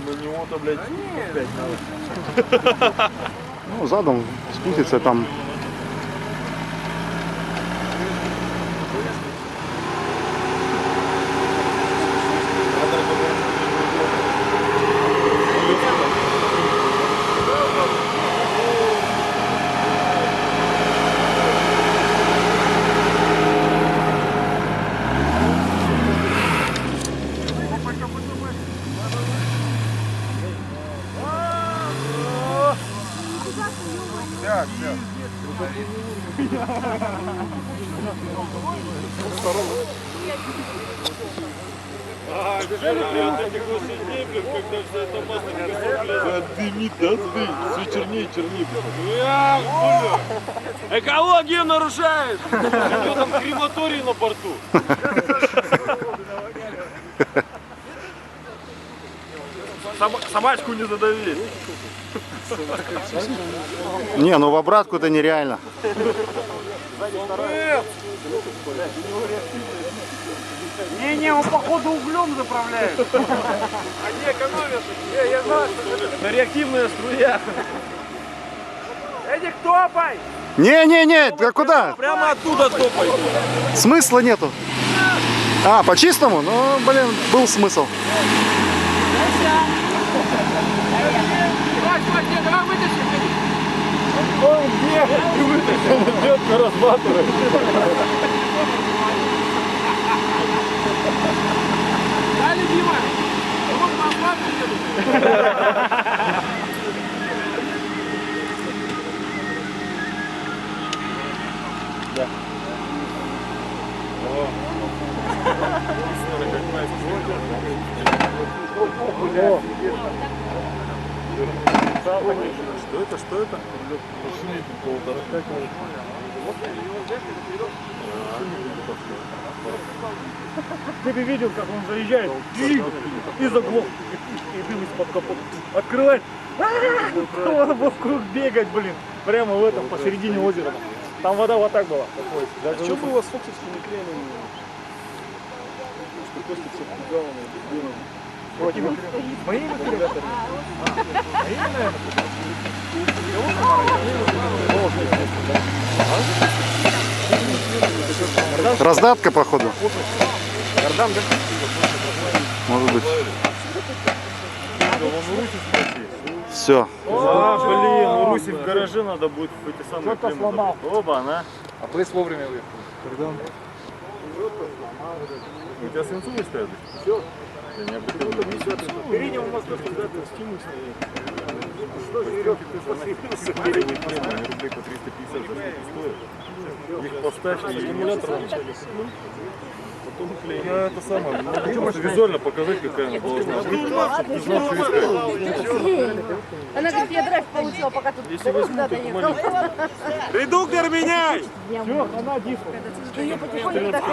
на него-то, блядь, 5 надо. Ну, задом спуститься там. Дымит, да, ты? Все чернее, чернее. Экологию нарушает! У него там крематорий на борту. Собачку не задави. Не, ну в обратку это нереально. Не-не, он походу углем заправляет. Они экономят. Я знаю, что реактивная струя. Эдик, топай! Не, а куда? Прямо оттуда топай. Смысла нету. А, по чистому? Ну, блин, был смысл. Он бьет на разматывает. Да, любимая! Вот на Что это? Что это? Ты бы видел, как он заезжает и заглох, и дым из-под капота. Открывает, он вокруг бегать, блин, прямо в этом, посередине озера. Там вода вот так была. А что было с фоксовскими кремами? Что Костя все пугало Моими кремами? Моими, наверное. Раздатка, походу. Кардан, да? Может быть. Все. А, блин, у Руси в гараже надо будет эти самые Что-то клеммы. сломал. Оба, она. А плейс вовремя выехал. Когда? У тебя свинцовые стоят? Все. Я не обыкновенно. Переднему мосту всегда стимул Что, Серега, ты посвятился? Передний клемм, они рублей по 350 за штуку стоят. Их поставь и стимулятор начались. Я это самое, могу просто визуально показать, какая она должна быть. Ты знал, что искать. Она говорит, я драйв получила, пока тут куда-то ехал. Редуктор меняй! Все, она диско. Ее потихоньку так